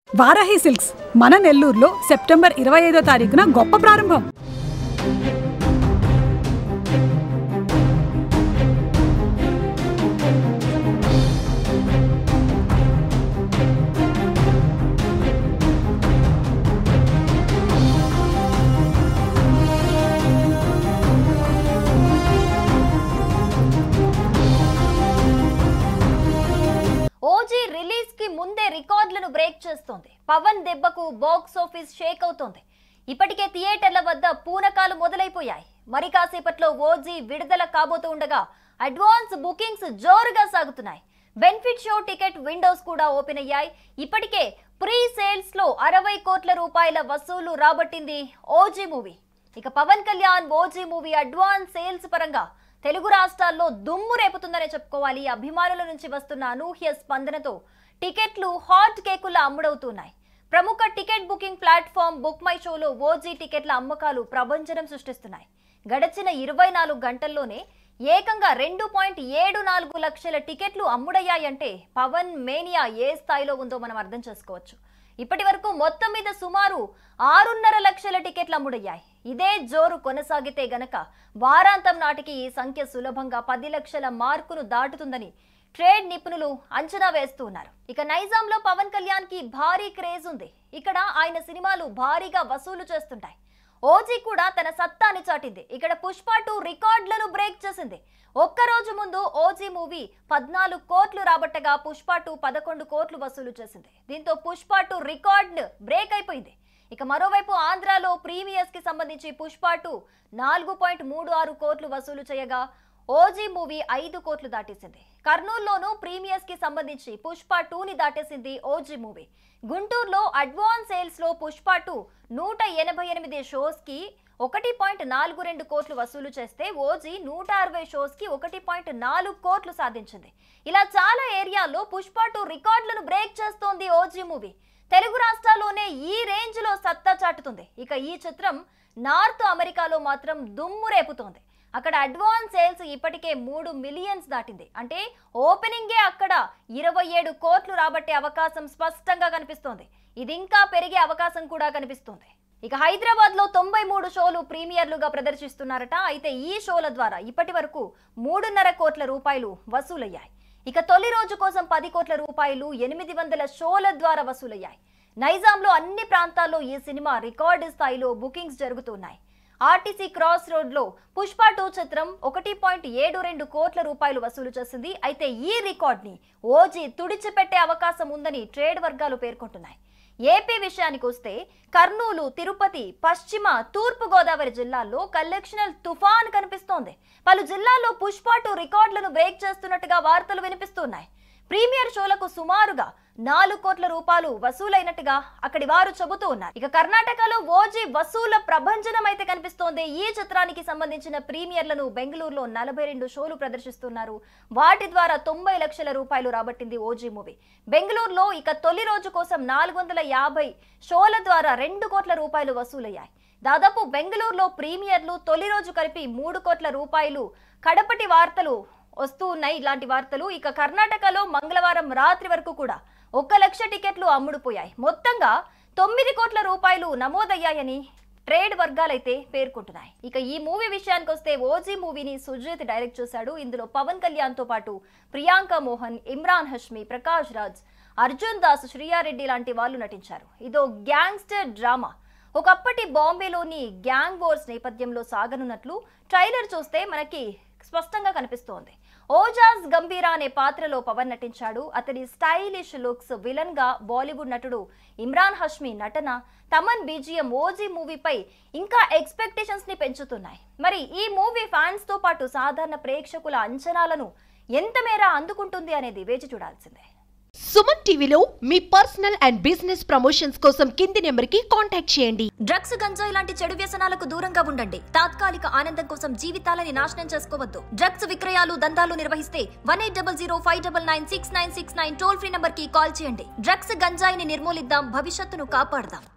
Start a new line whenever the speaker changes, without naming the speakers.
Varahi silks మన నెల్లూరులో September 25వ తారీఖున గొప్ప ప్రారంభం.
ఓజీ రిలీజ్ కి ముందే రికార్డులను బ్రేక్ చేస్తోంది. పవన్ దెబ్బకు బాక్స్ ఆఫీస్ షేక్ అవుతోంది. ఇప్పటికే థియేటర్ల వద్ద పూనకాలు మొదలైపోయాయి. మరి కాసేపట్లో ఓజీ విడుదల కాబోతూ ఉండగా అడ్వాన్స్ బుకింగ్స్ జోరుగా సాగుతున్నాయి. బెనిఫిట్ షో టికెట్ విండోస్ కూడా ఓపెన్ అయ్యాయి. ఇప్పటికే ప్రీ సేల్స్ లో 60 కోట్ల రూపాయల వసూలు రాబట్టింది ఓజీ మూవీ. ఇక Pawan Kalyan OG movie advance sales పరంగా తెలుగు రాష్ట్రాల్లో దుమ్ము రేపుతుందనే చెప్పుకోవాలి. అభిమానుల నుంచి వస్తున్న అనూహ్య స్పందనతో టికెట్లు హాట్ కేకులా అమ్ముడవుతున్నాయి. ప్రముఖ ticket booking platform book my షోలో ఓజీ టికెట్ల అమ్మకాలు ప్రభంజనం సృష్టిస్తున్నాయి. గడిచిన 24 గంటల్లోనే ఏకంగా 2.74 లక్షల టికెట్లు అమ్ముడయ్యాయంటే పవన్ మేనియా ఏ స్థాయిలో ఉందో మనం అర్థం చేసుకోవచ్చు. ఇప్పటి వరకు మొత్తం మీద సుమారు 6.5 లక్షల టికెట్లు అమ్ముడయ్యాయి. ఇదే జోరు కొనసాగితే గనక వారాంతం నాటికి ఈ సంఖ్య సులభంగా 10 లక్షల మార్కును దాటుతుందని ట్రేడ్ నిపుణులు అంచనా వేస్తున్నారు. ఇక నైజాంలో పవన్ కళ్యాణ్ కి భారీ క్రేజ్ ఉంది. ఇక్కడ ఆయన సినిమాలు భారీగా వసూలు చేస్తుంటాయి. ఓజీ కూడా తన సత్తాని చాటింది. ఇక్కడ పుష్ప 2 రికార్డులను బ్రేక్ చేసింది. ఒక్కరోజు ముందు ఓజీ మూవీ 14 కోట్లు రాబట్టగా పుష్ప 2 11 కోట్లు వసూలు చేసింది. దీంతో పుష్ప 2 రికార్డ్ బ్రేక్ అయిపోయింది. ఇక మరోవైపు ఆంధ్రాలో ప్రీమియర్స్ కి సంబంధించి పుష్ప 2 4.36 కోట్లు వసూలు చేయగా ఓజీ మూవీ 5 కోట్లు దాటేసింది. కర్నూలులోనూ ప్రీమియర్స్ కి సంబంధించి పుష్ప 2ని దాటేసింది ఓజీ మూవీ. గుంటూరులో అడ్వాన్స్ సేల్స్ లో పుష్ప 2 188 షోస్ కి 1.42 కోట్లు వసూలు చేస్తే ఓజీ 160 షోస్ కి 1.4 కోట్లు సాధించింది. ఇలా చాలా ఏరియాల్లో పుష్ప 2 రికార్డులను బ్రేక్ చేస్తోంది ఓజీ మూవీ. తెలుగు రాష్ట్రాల్లోనే ఈ రేంజ్ లో సత్తా చాటుతుంది. ఇక ఈ చిత్రం నార్త్ అమెరికాలో మాత్రం దుమ్ము రేపుతోంది. అక్కడ అడ్వాన్స్ సేల్స్ ఇప్పటికే 3 మిలియన్స్ దాటింది. అంటే ఓపెనింగే అక్కడ 27 కోట్లు రాబట్టే అవకాశం స్పష్టంగా కనిపిస్తోంది. ఇది ఇంకా పెరిగే అవకాశం కూడా కనిపిస్తోంది. ఇక హైదరాబాద్ లో 93 షోలు ప్రీమియర్లుగా ప్రదర్శిస్తున్నారట. అయితే ఈ షోల ద్వారా ఇప్పటి వరకు 3.5 కోట్ల రూపాయలు వసూలయ్యాయి. ఇక తొలి రోజు కోసం 10 కోట్ల రూపాయలు 800 షోల ద్వారా వసూలయ్యాయి. నైజాంలో అన్ని ప్రాంతాల్లో ఈ సినిమా రికార్డు స్థాయిలో బుకింగ్స్ జరుగుతున్నాయి. ఆర్టీసీ క్రాస్ రోడ్ లో పుష్ప 2 చిత్రం 1.72 కోట్ల రూపాయలు వసూలు చేసింది. అయితే ఈ రికార్డ్ ని ఓజీ తుడిచిపెట్టే అవకాశం ఉందని ట్రేడ్ వర్గాలు పేర్కొంటున్నాయి. ఏపీ విషయానికి వస్తే కర్నూలు, తిరుపతి, పశ్చిమ, తూర్పు గోదావరి జిల్లాల్లో కలెక్షనల్ తుఫాన్ కనిపిస్తోంది. పలు జిల్లాల్లో పుష్ప 2 రికార్డులను బ్రేక్ చేస్తున్నట్టుగా వార్తలు వినిపిస్తున్నాయి. ప్రీమియర్ షోలకు సుమారుగా 4 కోట్ల రూపాయలు వసూలైనట్టుగా అక్కడి వారు చెబుతూ ఉన్నారు. ఇక కర్ణాటకలో ఓజీ వసూల ప్రభంజనం అయితే కనిపిస్తోంది. ఈ చిత్రానికి సంబంధించిన ప్రీమియర్లను బెంగళూరులో 42 షోలు ప్రదర్శిస్తున్నారు. వాటి ద్వారా 90 లక్షల రూపాయలు రాబట్టింది ఓజీ మూవీ. బెంగళూరులో ఇక తొలి రోజు కోసం 450 షోల ద్వారా 2 కోట్ల రూపాయలు వసూలయ్యాయి. దాదాపు బెంగళూరులో ప్రీమియర్లు తొలి రోజు కలిపి 3 కోట్ల రూపాయలు కడపటి వార్తలు వస్తూ ఉన్నాయి. ఇలాంటి వార్తలు. ఇక కర్ణాటకలో మంగళవారం రాత్రి వరకు కూడా 1 లక్ష టికెట్లు అమ్ముడుపోయాయి. మొత్తంగా 9 కోట్ల రూపాయలు నమోదయ్యాయని ట్రేడ్ వర్గాలైతే పేర్కొంటున్నాయి. ఇక ఈ మూవీ విషయానికి వస్తే ఓజీ మూవీని సుజిత్ డైరెక్ట్ చేశాడు. ఇందులో పవన్ కళ్యాణ్ తో పాటు ప్రియాంక మోహన్, ఇమ్రాన్ హష్మి, ప్రకాష్ రాజ్, అర్జున్ దాస్, శ్రీయారెడ్డి లాంటి వాళ్ళు నటించారు. ఇదో గ్యాంగ్స్టర్ డ్రామా. ఒకప్పటి బాంబేలోని గ్యాంగ్ వార్స్ నేపథ్యంలో సాగనున్నట్లు ట్రైలర్ చూస్తే మనకి స్పష్టంగా కనిపిస్తోంది. ఓజాస్ గంభీరా అనే పాత్రలో పవన్ నటించాడు. అతని స్టైలిష్ లుక్స్, విలన్ గా బాలీవుడ్ నటుడు ఇమ్రాన్ హష్మి నటన, తమన్ బీజిఎం ఓజీ మూవీపై ఇంకా ఎక్స్పెక్టేషన్స్ ని పెంచుతున్నాయి. మరి ఈ మూవీ ఫ్యాన్స్ తో పాటు సాధారణ ప్రేక్షకుల అంచనాలను ఎంత మేర అందుకుంటుంది అనేది వేచి చూడాల్సిందే.
సుమన్ టీవీలో మీ పర్సనల్ అండ్ బిజినెస్ ప్రమోషన్స్ కోసం కింది నెంబర్ కి కాంటాక్ట్ చేయండి.
డ్రగ్స్, గంజాయి లాంటి చెడు వ్యసనాలకు దూరంగా ఉండండి. తాత్కాలిక ఆనందం కోసం జీవితాలని నాశనం చేసుకోవద్దు. డ్రగ్స్ విక్రయాలు, దందాలు నిర్వహిస్తే 180059996969 టోల్ ఫ్రీ నంబర్ కి కాల్ చేయండి. డ్రగ్స్, గంజాయిని నిర్మూలిద్దాం, భవిష్యత్తును కాపాడదాం.